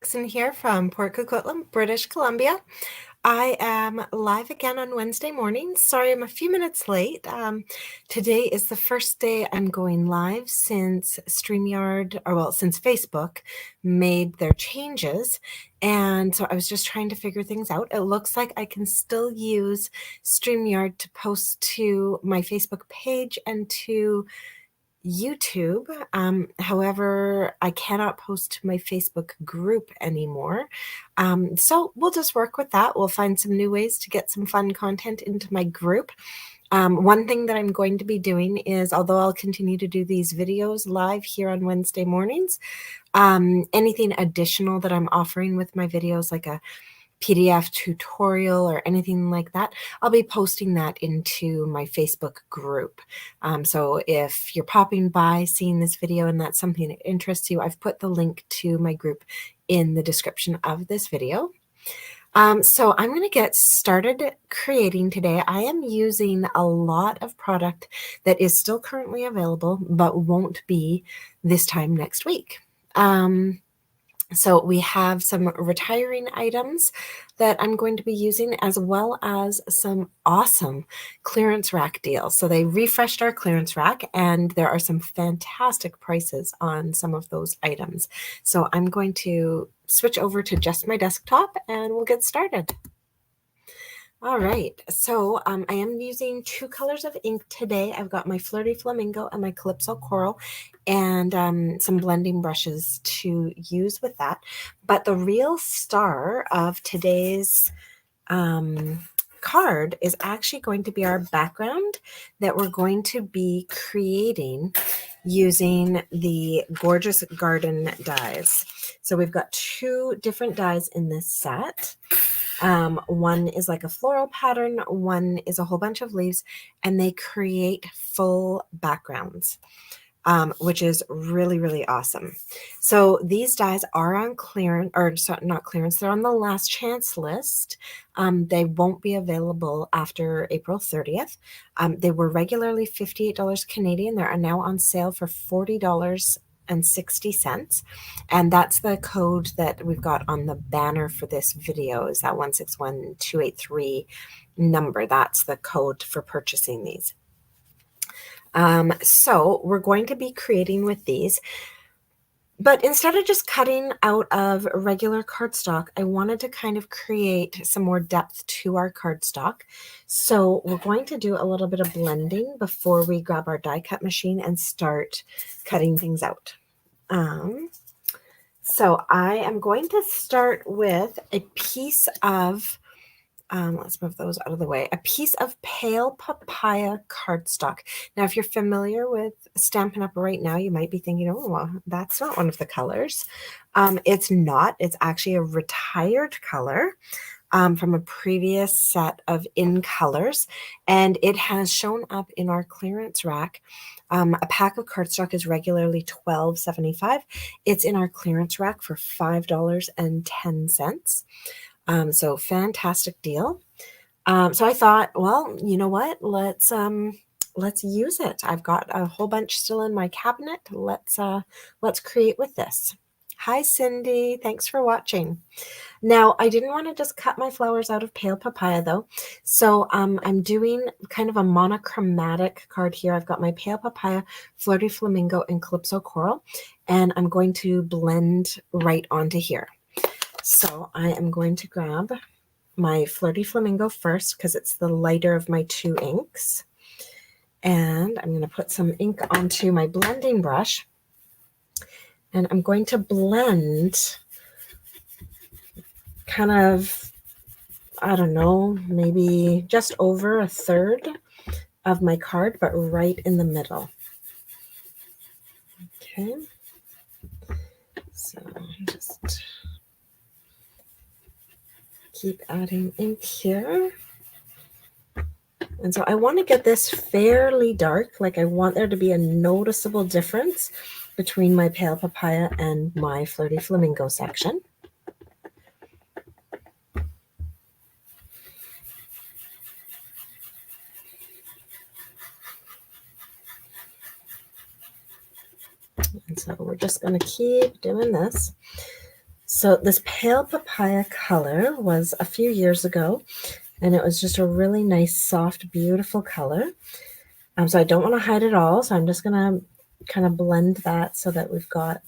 Jackson here from Port Coquitlam, British Columbia. I am live again on Wednesday morning. Sorry, I'm a few minutes late. Today is the first day I'm going live since since Facebook made their changes. And so I was just trying to figure things out. It looks like I can still use StreamYard to post to my Facebook page and to YouTube. However, I cannot post to my Facebook group anymore. So we'll just work with that. We'll find some new ways to get some fun content into my group. One thing that I'm going to be doing is, although I'll continue to do these videos live here on Wednesday mornings, anything additional that I'm offering with my videos, like a PDF tutorial or anything like that, I'll be posting that into my Facebook group. So if you're popping by, seeing this video, and that's something that interests you, I've put the link to my group in the description of this video. So I'm going to get started creating today. I am using a lot of product that is still currently available, but won't be this time next week. So we have some retiring items that I'm going to be using, as well as some awesome clearance rack deals. So they refreshed our clearance rack, and there are some fantastic prices on some of those items. So I'm going to switch over to just my desktop and we'll get started. All right, so I am using two colors of ink today. I've got my Flirty Flamingo and my Calypso Coral, and some blending brushes to use with that. But the real star of today's card is actually going to be our background that we're going to be creating using the Gorgeous Garden dies. So we've got two different dies in this set. One is like a floral pattern, one is a whole bunch of leaves, and they create full backgrounds, which is really, really awesome. So these dies are on clearance, or not clearance, they're on the last chance list. They won't be available after April 30th. They were regularly $58 Canadian. They are now on sale for $40.60. And that's the code that we've got on the banner for this video, is that 161283 number. That's the code for purchasing these. So we're going to be creating with these, but instead of just cutting out of regular cardstock, I wanted to kind of create some more depth to our cardstock. So we're going to do a little bit of blending before we grab our die cut machine and start cutting things out. So I am going to start with a piece of, let's move those out of the way, a piece of pale papaya cardstock. Now, if you're familiar with Stampin' Up! Right now, you might be thinking, oh, well, that's not one of the colors. It's not. It's actually a retired color from a previous set of in colors, and it has shown up in our clearance rack. A pack of cardstock is regularly $12.75. It's in our clearance rack for $5.10. So fantastic deal. So I thought, well, you know what? Let's use it. I've got a whole bunch still in my cabinet. Let's create with this. Hi, Cindy. Thanks for watching. Now, I didn't want to just cut my flowers out of pale papaya, though. So I'm doing kind of a monochromatic card here. I've got my pale papaya, Flirty Flamingo, and Calypso Coral, and I'm going to blend right onto here. So I am going to grab my Flirty Flamingo first, because it's the lighter of my two inks. And I'm going to put some ink onto my blending brush. And I'm going to blend kind of, I don't know, maybe just over a third of my card, but right in the middle. Okay. So just keep adding ink here. And so I want to get this fairly dark. Like, I want there to be a noticeable difference between my pale papaya and my Flirty Flamingo section. And so we're just going to keep doing this. So this pale papaya color was a few years ago, and it was just a really nice, soft, beautiful color. So I don't want to hide it all, so I'm just going to kind of blend that so that we've got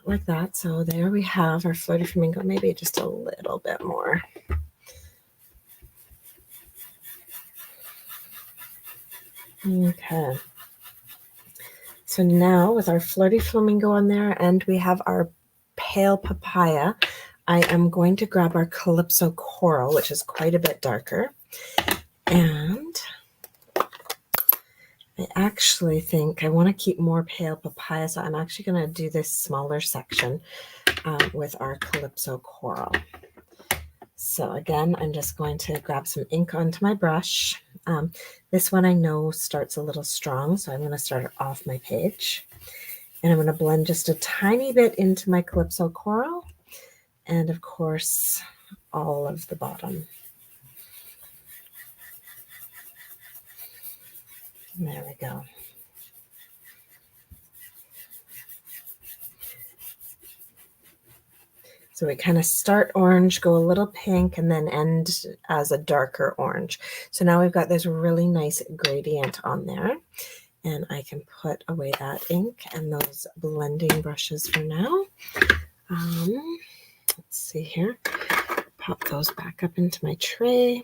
like that. So there we have our Flirty Flamingo, maybe just a little bit more. Okay. So now with our Flirty Flamingo on there and we have our pale papaya, I am going to grab our Calypso Coral, which is quite a bit darker. And I actually think I want to keep more pale papaya, so I'm actually going to do this smaller section with our Calypso Coral. So again, I'm just going to grab some ink onto my brush. This one I know starts a little strong, so I'm going to start it off my page. And I'm going to blend just a tiny bit into my Calypso Coral, and of course, all of the bottom. There we go. So we kind of start orange, go a little pink, and then end as a darker orange. So now we've got this really nice gradient on there. And I can put away that ink and those blending brushes for now. Let's see here. Pop those back up into my tray.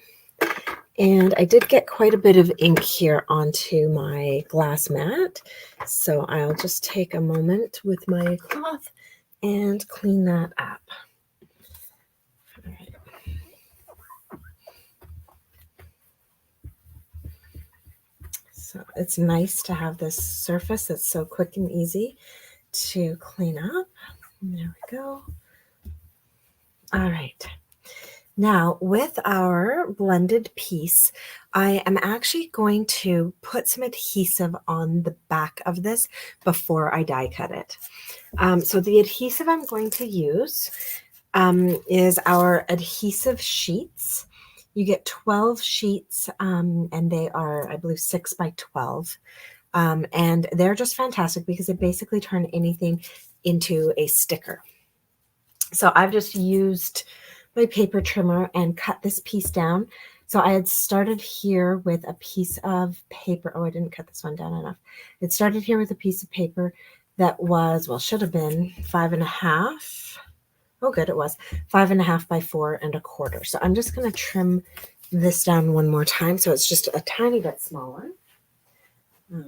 And I did get quite a bit of ink here onto my glass mat. So I'll just take a moment with my cloth and clean that up. All right. So it's nice to have this surface that's so quick and easy to clean up. There we go. All right. Now, with our blended piece, I am actually going to put some adhesive on the back of this before I die cut it. So the adhesive I'm going to use is our adhesive sheets. You get 12 sheets, and they are, I believe, 6 by 12. And they're just fantastic because they basically turn anything into a sticker. So I've just used my paper trimmer and cut this piece down. So I had started here with a piece of paper. Oh, I didn't cut this one down enough. It started here with a piece of paper that was, well, should have been 5.5. Oh, good, it was 5.5 by 4.25. So I'm just going to trim this down one more time so it's just a tiny bit smaller. Oh,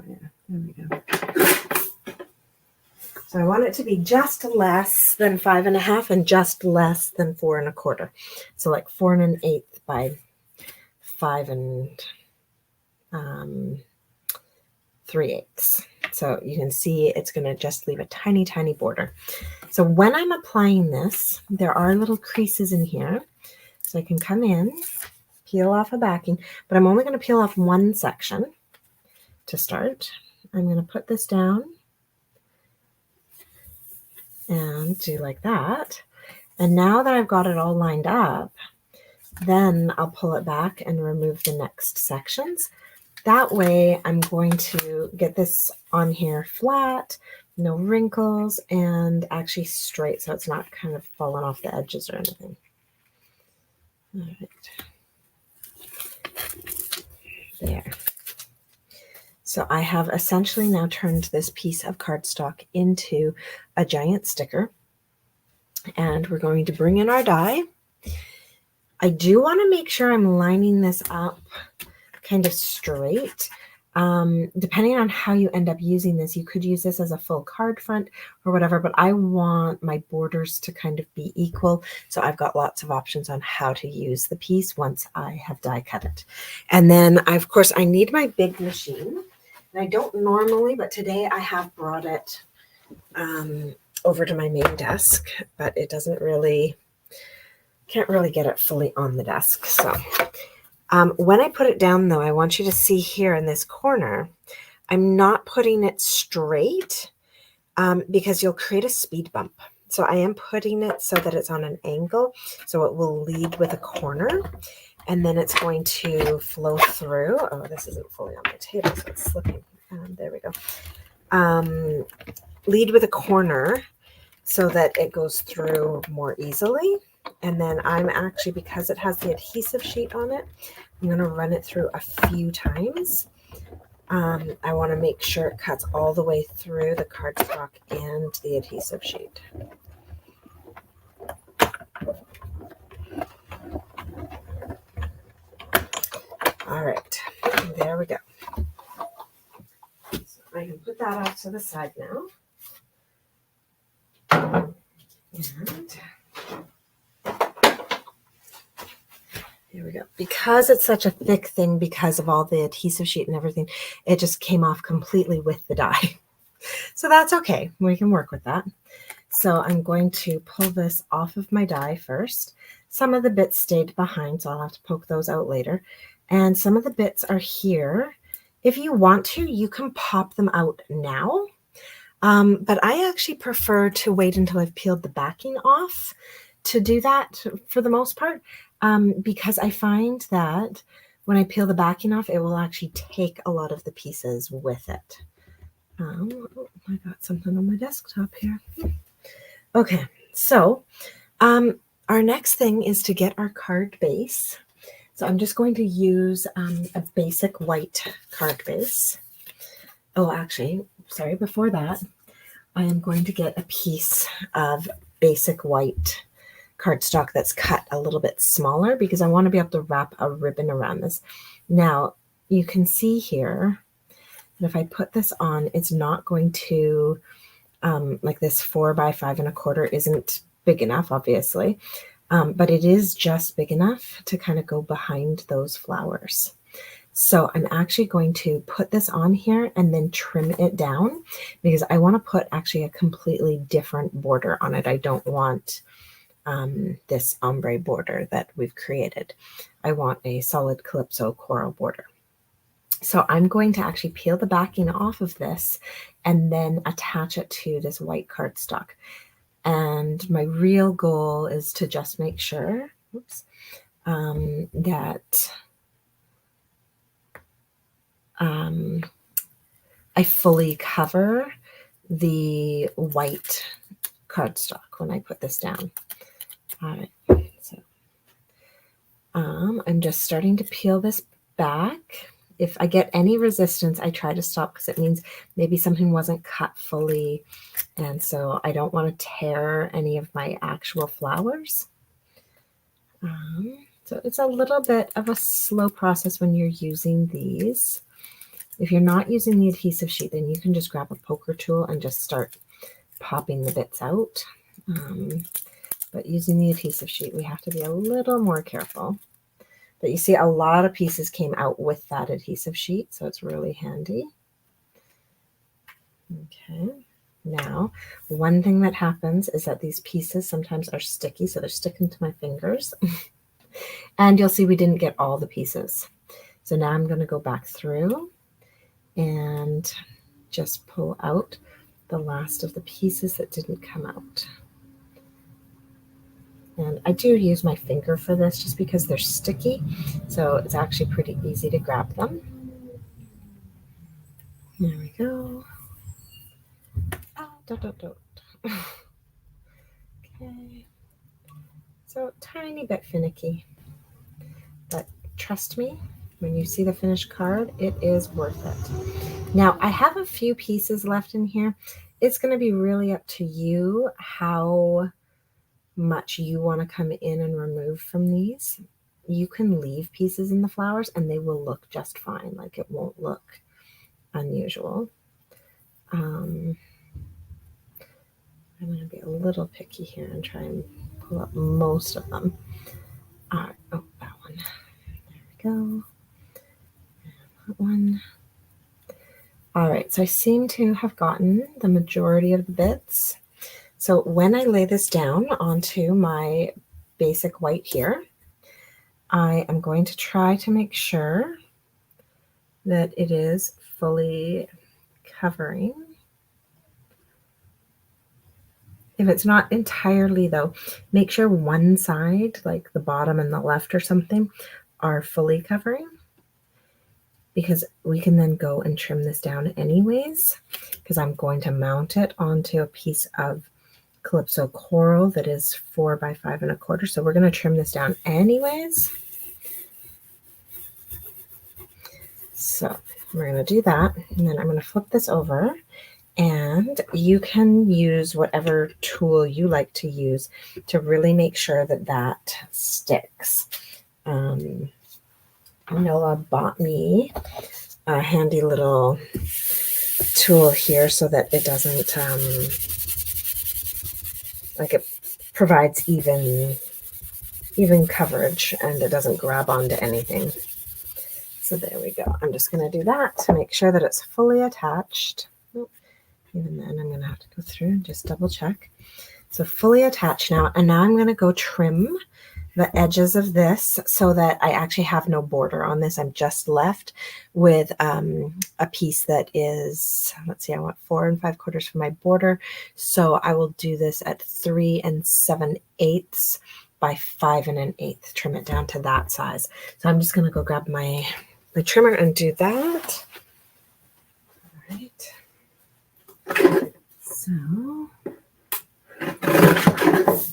yeah, there we go. So I want it to be just less than 5.5 and just less than 4.25. So like 4 1/8 by 5 3/8. So you can see it's going to just leave a tiny, tiny border. So when I'm applying this, there are little creases in here. So I can come in, peel off a backing, but I'm only going to peel off one section to start. I'm going to put this down and do like that. And now that I've got it all lined up, then I'll pull it back and remove the next sections. That way I'm going to get this on here flat, no wrinkles, and actually straight so it's not kind of falling off the edges or anything. All right. There. So I have essentially now turned this piece of cardstock into a giant sticker, and we're going to bring in our die. I do want to make sure I'm lining this up kind of straight. Depending on how you end up using this, you could use this as a full card front or whatever, but I want my borders to kind of be equal. So I've got lots of options on how to use the piece once I have die cut it. And then of course I need my big machine. And I don't normally, but today I have brought it over to my main desk, but it doesn't really, can't really get it fully on the desk. So when I put it down though, I want you to see here in this corner, I'm not putting it straight because you'll create a speed bump. So I am putting it so that it's on an angle. So it will lead with a corner and then it's going to flow through. Oh, this isn't fully on my table, so it's slipping. There we go. lead with a corner so that it goes through more easily. And then I'm actually, because it has the adhesive sheet on it, I'm going to run it through a few times. I want to make sure it cuts all the way through the cardstock and the adhesive sheet. All right, there we go. So I can put that off to the side now. And there we go. Because it's such a thick thing, because of all the adhesive sheet and everything, it just came off completely with the die. So that's okay. We can work with that. So I'm going to pull this off of my die first. Some of the bits stayed behind, so I'll have to poke those out later. And some of the bits are here. If you want to, you can pop them out now. But I actually prefer to wait until I've peeled the backing off to do that for the most part, because I find that when I peel the backing off, it will actually take a lot of the pieces with it. Oh, I got something on my desktop here. Okay, so our next thing is to get our card base. So I'm just going to use a basic white card base. Oh, actually, sorry, before that, I am going to get a piece of basic white cardstock that's cut a little bit smaller because I want to be able to wrap a ribbon around this. Now, you can see here that if I put this on, it's not going to, like this 4 by 5 1/4 isn't big enough, obviously, but it is just big enough to kind of go behind those flowers. So I'm actually going to put this on here and then trim it down because I want to put actually a completely different border on it. I don't want this ombre border that we've created. I want a solid calypso coral border. So I'm going to actually peel the backing off of this and then attach it to this white cardstock. And my real goal is to just make sure, that I fully cover the white cardstock when I put this down. All right, so I'm just starting to peel this back. If I get any resistance, I try to stop because it means maybe something wasn't cut fully, and so I don't want to tear any of my actual flowers. So it's a little bit of a slow process when you're using these. If you're not using the adhesive sheet, then you can just grab a poker tool and just start popping the bits out. But using the adhesive sheet, we have to be a little more careful. But you see a lot of pieces came out with that adhesive sheet, so it's really handy. Okay, now one thing that happens is that these pieces sometimes are sticky, so they're sticking to my fingers. And you'll see we didn't get all the pieces. So now I'm going to go back through and just pull out the last of the pieces that didn't come out. And I do use my finger for this just because they're sticky, so it's actually pretty easy to grab them. There we go. Oh, don't. Okay. So tiny bit finicky, but trust me, when you see the finished card, it is worth it. Now, I have a few pieces left in here. It's going to be really up to you how much you want to come in and remove from these. You can leave pieces in the flowers and they will look just fine. Like, it won't look unusual. I'm going to be a little picky here and try and pull up most of them. All right. Oh, that one. There we go. And that one. All right. So I seem to have gotten the majority of the bits. So when I lay this down onto my basic white here, I am going to try to make sure that it is fully covering. If it's not entirely, though, make sure one side, like the bottom and the left or something, are fully covering. because we can then go and trim this down anyways, because I'm going to mount it onto a piece of Calypso coral that is 4 by 5 1/4. So we're going to trim this down anyways. So we're going to do that, and then I'm going to flip this over, and you can use whatever tool you like to use to really make sure that that sticks. Noah bought me a handy little tool here so that it doesn't, like it provides even coverage and it doesn't grab onto anything. So there we go. I'm just going to do that to make sure that it's fully attached. Even then, I'm going to have to go through and just double check. So fully attached now, and now I'm going to go trim the edges of this so that I actually have no border on this. I'm just left with a piece that is, let's see, I want 4 5/4 for my border. So I will do this at 3 7/8 by 5 1/8, trim it down to that size. So I'm just going to go grab my trimmer and do that. All right. So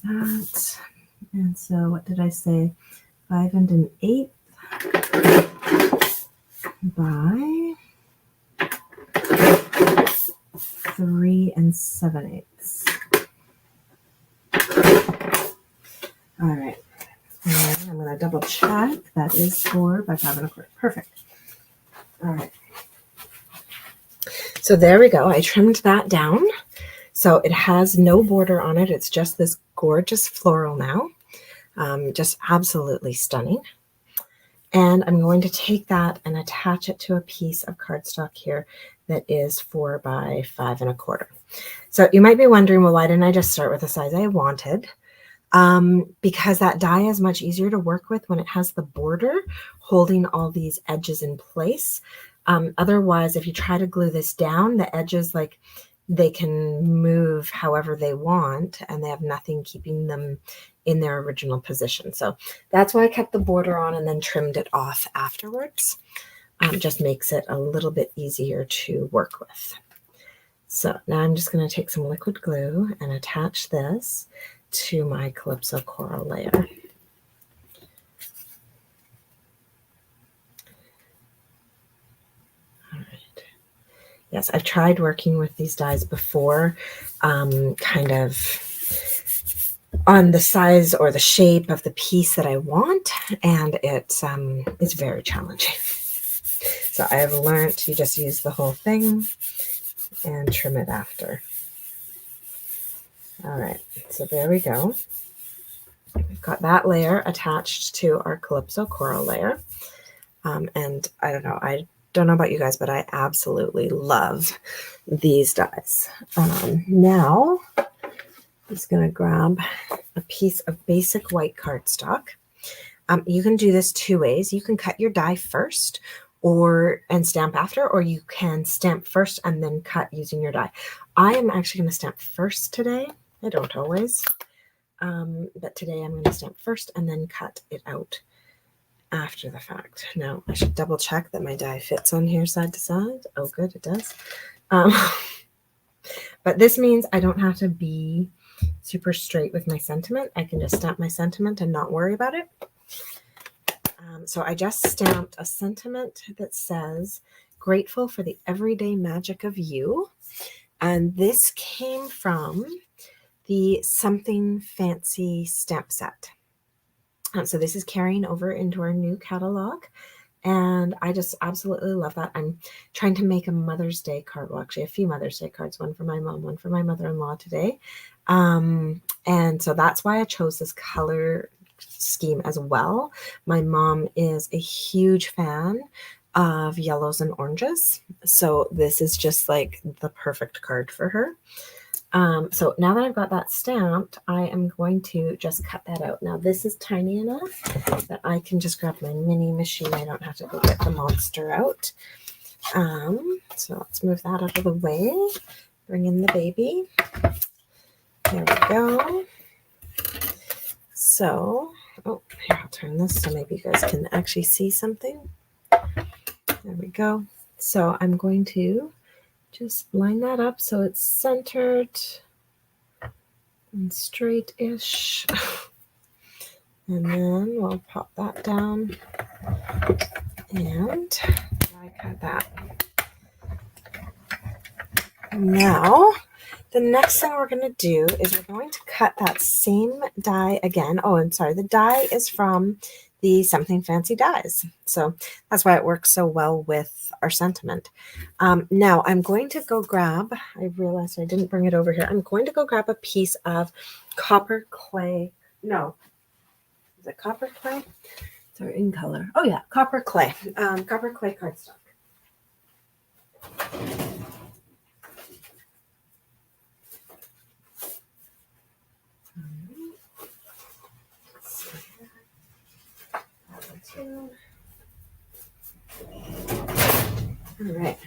that, and so what did I say? 5 1/8 by 3 7/8. All right. And I'm going to double check. That is 4 by 5 1/4. Perfect. All right. So there we go. I trimmed that down. So it has no border on it. It's just this gorgeous floral now. Just absolutely stunning. And I'm going to take that and attach it to a piece of cardstock here that is 4 by 5 1/4. So you might be wondering, well, why didn't I just start with the size I wanted? Because that die is much easier to work with when it has the border holding all these edges in place. Otherwise, if you try to glue this down, the edges, like, they can move however they want and they have nothing keeping them in their original position. So that's why I kept the border on and then trimmed it off afterwards. Just makes it a little bit easier to work with. So now I'm just going to take some liquid glue and attach this to my Calypso coral layer. Yes, I've tried working with these dies before, kind of on the size or the shape of the piece that I want, and it's very challenging. So I have learned you just use the whole thing and trim it after. All right, so there we go. We've got that layer attached to our Calypso coral layer, and I don't know about you guys, but I absolutely love these dies. Now I'm just going to grab a piece of basic white cardstock. You can do this 2 ways. You can cut your die first and stamp after, or you can stamp first and then cut using your die. I am actually going to stamp first today. I don't always, but today I'm going to stamp first and then cut it out after the fact. Now I should double check that my die fits on here side to side. Oh, good, it does. But this means I don't have to be super straight with my sentiment. I can just stamp my sentiment and not worry about it. So I just stamped a sentiment that says, "Grateful for the everyday magic of you." And this came from the Something Fancy stamp set. So this is carrying over into our new catalog, and I just absolutely love that. I'm trying to make a Mother's Day card, well, actually a few Mother's Day cards, one for my mom, one for my mother-in-law today. And so that's why I chose this color scheme as well. My mom is a huge fan of yellows and oranges, so this is just like the perfect card for her. So now that I've got that stamped, I am going to just cut that out. Now this is tiny enough that I can just grab my mini machine. I don't have to go get the monster out. So let's move that out of the way. Bring in the baby. There we go. So, oh, here, I'll turn this so maybe you guys can actually see something. There we go. So I'm going to just line that up so it's centered and straight-ish. And then we'll pop that down and I cut that. Now, the next thing we're going to do is we're going to cut that same die again. Oh, and sorry, the die is from the Something Fancy dies. So that's why it works so well with our sentiment. Now I'm going to go grab, I realized I didn't bring it over here. I'm going to go grab a piece of copper clay. No, is it copper clay? It's our in color. Oh yeah, copper clay. Copper clay cardstock. All right.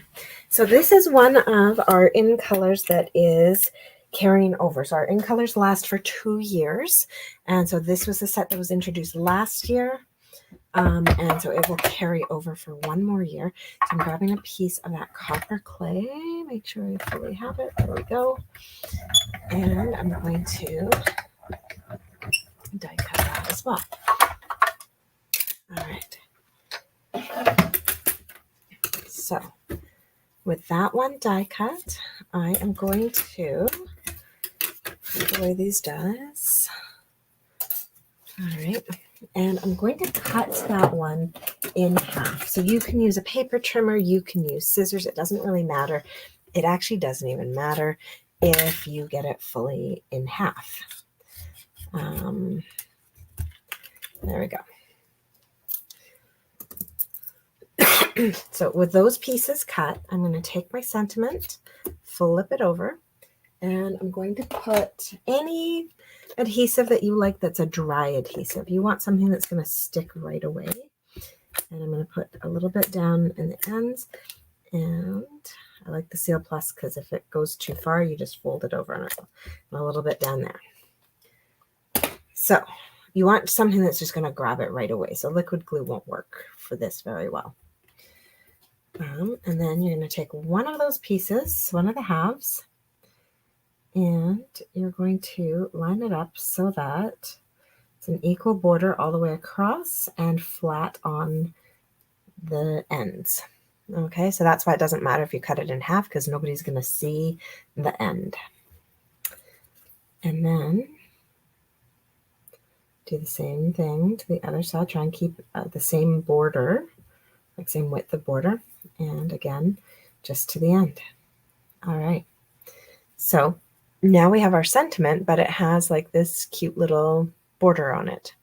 So this is one of our in colors that is carrying over. So our in colors last for 2 years. And so this was the set that was introduced last year. And so it will carry over for 1 more year. So I'm grabbing a piece of that copper clay. Make sure I fully have it. There we go. And I'm going to die cut that as well. All right. So with that one die cut, I am going to put away these dies. All right. And I'm going to cut that one in half. So you can use a paper trimmer, you can use scissors. It doesn't really matter. It actually doesn't even matter if you get it fully in half. There we go. So with those pieces cut, I'm going to take my sentiment, flip it over, and I'm going to put any adhesive that you like that's a dry adhesive. You want something that's going to stick right away. And I'm going to put a little bit down in the ends. And I like the Seal Plus because if it goes too far, you just fold it over and a little bit down there. So you want something that's just going to grab it right away. So liquid glue won't work for this very well. And then you're going to take one of those pieces, one of the halves, and you're going to line it up so that it's an equal border all the way across and flat on the ends. Okay, so that's why it doesn't matter if you cut it in half because nobody's going to see the end. And then do the same thing to the other side. Try and keep the same border, like same width of border. And again, just to the end. All right. So now we have our sentiment, but it has like this cute little border on it.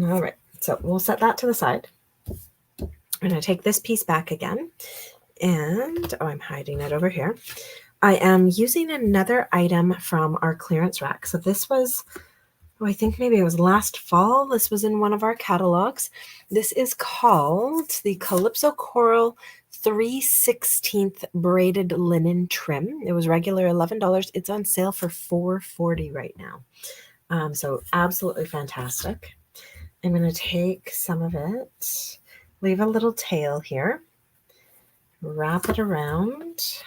All right. So we'll set that to the side. I'm going to take this piece back again. And, oh, I'm hiding it over here. I am using another item from our clearance rack. So this was, oh, I think maybe it was last fall. This was in one of our catalogs. This is called the Calypso Coral 3/16 braided linen trim. It was regular $11. It's on sale for $4.40 right now. So absolutely fantastic. I'm going to take some of it, leave a little tail here, wrap it around,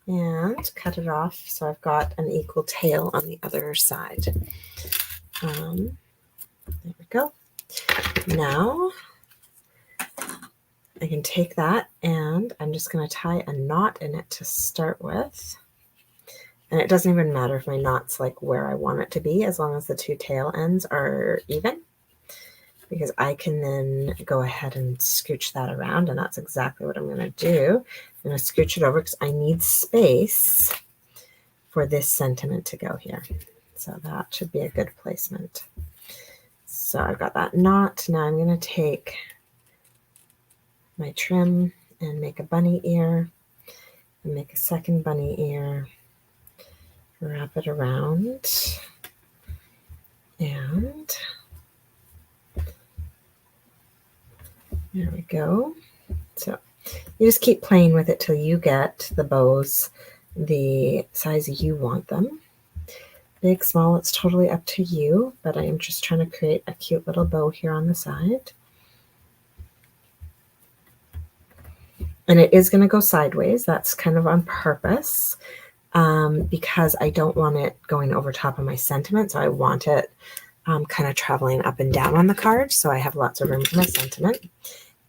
and cut it off so I've got an equal tail on the other side. There we go. Now I can take that and I'm just going to tie a knot in it to start with. And it doesn't even matter if my knot's like where I want it to be as long as the two tail ends are even, because I can then go ahead and scooch that around, and that's exactly what I'm going to do. I'm going to scooch it over because I need space for this sentiment to go here. So that should be a good placement. So I've got that knot. Now I'm going to take my trim and make a bunny ear and make a second bunny ear, wrap it around, and there we go. So you just keep playing with it till you get the bows the size you want them. Big, small, it's totally up to you, but I am just trying to create a cute little bow here on the side. And it is going to go sideways. That's kind of on purpose because I don't want it going over top of my sentiment. So I want it kind of traveling up and down on the card. So I have lots of room for my sentiment.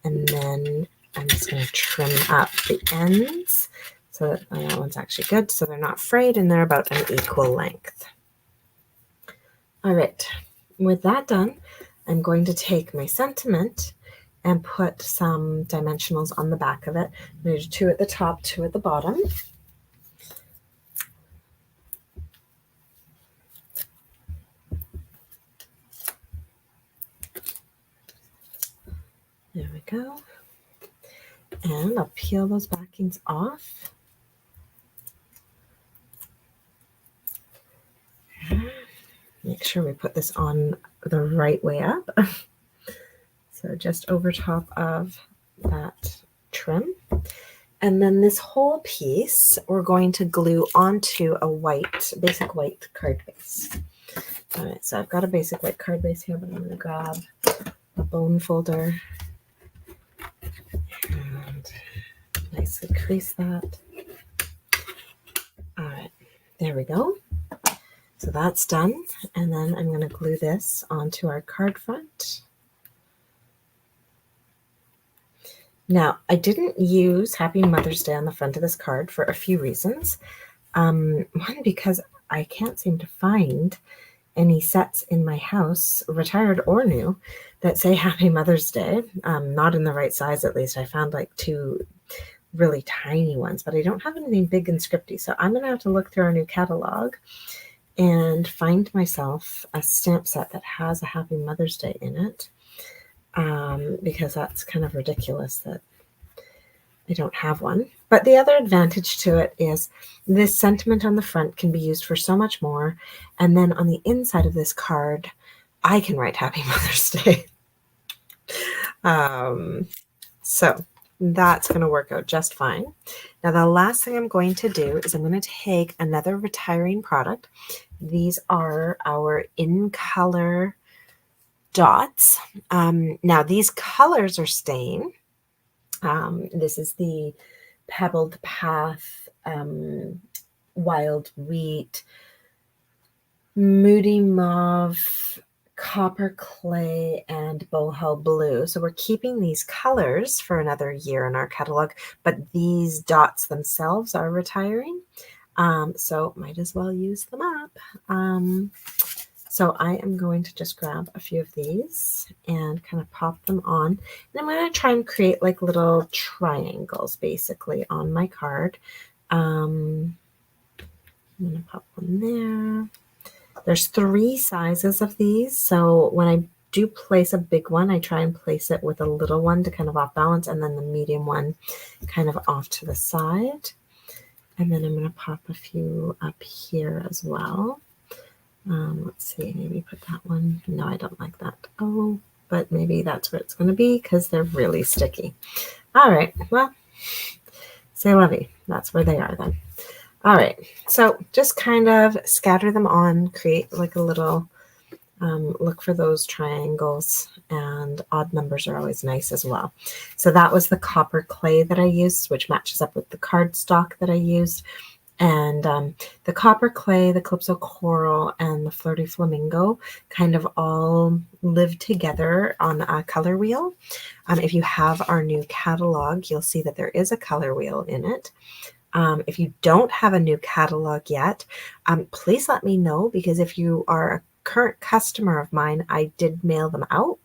And then I'm just going to trim up the ends so that that one's actually good. So they're not frayed and they're about an equal length. All right, with that done, I'm going to take my sentiment and put some dimensionals on the back of it. I'm going to do 2 at the top, 2 at the bottom. There we go. And I'll peel those backings off. Make sure we put this on the right way up. So just over top of that trim. And then this whole piece we're going to glue onto a basic white card base. All right, so I've got a basic white card base here, but I'm going to grab a bone folder and nicely crease that. All right, there we go. So that's done. And then I'm going to glue this onto our card front. Now, I didn't use Happy Mother's Day on the front of this card for a few reasons. One, because I can't seem to find any sets in my house, retired or new, that say Happy Mother's Day. Not in the right size, at least. I found like 2 really tiny ones, but I don't have anything big and scripty. So I'm going to have to look through our new catalog and find myself a stamp set that has a Happy Mother's Day in it. Because that's kind of ridiculous that I don't have one. But the other advantage to it is this sentiment on the front can be used for so much more. And then on the inside of this card, I can write Happy Mother's Day. So that's going to work out just fine. Now, the last thing I'm going to do is I'm going to take another retiring product. These are our in color dots. Now these colors are staying. This is the Pebbled Path, Wild Wheat, Moody Mauve, Copper Clay, and Boho Blue. So we're keeping these colors for another year in our catalog, but these dots themselves are retiring. So might as well use them up. So I am going to just grab a few of these and kind of pop them on. And I'm going to try and create like little triangles basically on my card. I'm going to pop one there. There's 3 sizes of these. So when I do place a big one, I try and place it with a little one to kind of off balance, and then the medium one kind of off to the side. And then I'm going to pop a few up here as well. Let's see, maybe put that one. No, I don't like that. Oh, but maybe that's where it's going to be because they're really sticky. All right, well, c'est la vie. That's where they are then. All right, so just kind of scatter them on, create like a little, look for those triangles, and odd numbers are always nice as well. So that was the copper clay that I used, which matches up with the cardstock that I used. And the copper clay, the Calypso coral, and the flirty flamingo kind of all live together on a color wheel. If you have our new catalog, you'll see that there is a color wheel in it. If you don't have a new catalog yet, please let me know, because if you are a current customer of mine, I did mail them out.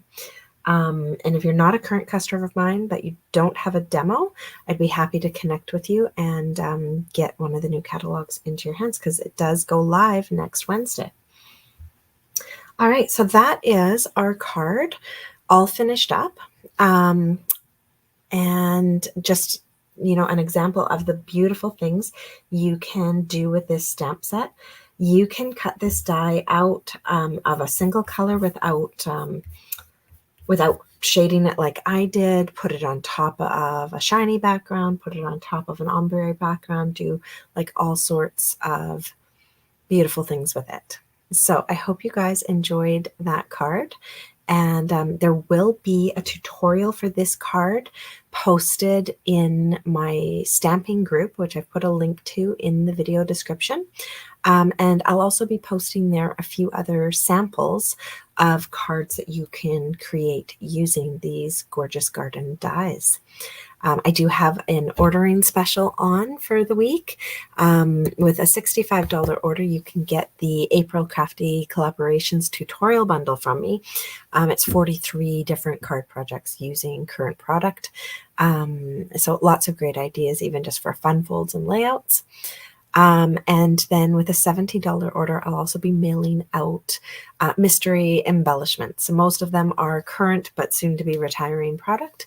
And if you're not a current customer of mine, but you don't have a demo, I'd be happy to connect with you and get one of the new catalogs into your hands, because it does go live next Wednesday. All right, so that is our card all finished up. And just, you know, an example of the beautiful things you can do with this stamp set. You can cut this die out of a single color without shading it like I did, put it on top of a shiny background, put it on top of an ombre background, do like all sorts of beautiful things with it. So I hope you guys enjoyed that card, And there will be a tutorial for this card posted in my stamping group, which I've put a link to in the video description. And I'll also be posting there a few other samples of cards that you can create using these gorgeous garden dies. I do have an ordering special on for the week. With a $65 order, you can get the April Crafty Collaborations tutorial bundle from me. It's 43 different card projects using current product. So lots of great ideas, even just for fun folds and layouts. And then with a $70 order, I'll also be mailing out mystery embellishments. So most of them are current but soon to be retiring product.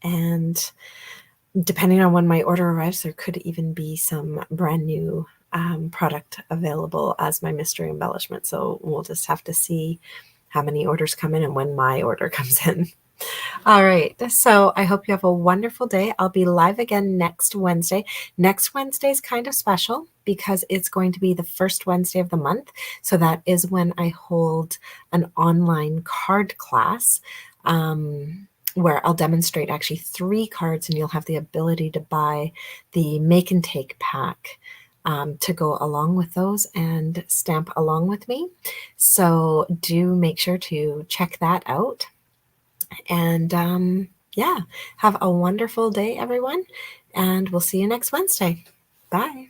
And depending on when my order arrives, there could even be some brand new product available as my mystery embellishment. So we'll just have to see how many orders come in and when my order comes in. All right. So I hope you have a wonderful day. I'll be live again next Wednesday. Next Wednesday is kind of special because it's going to be the first Wednesday of the month. So that is when I hold an online card class. Where I'll demonstrate actually 3 cards, and you'll have the ability to buy the make and take pack to go along with those and stamp along with me. So do make sure to check that out. And yeah, have a wonderful day, everyone. And we'll see you next Wednesday. Bye.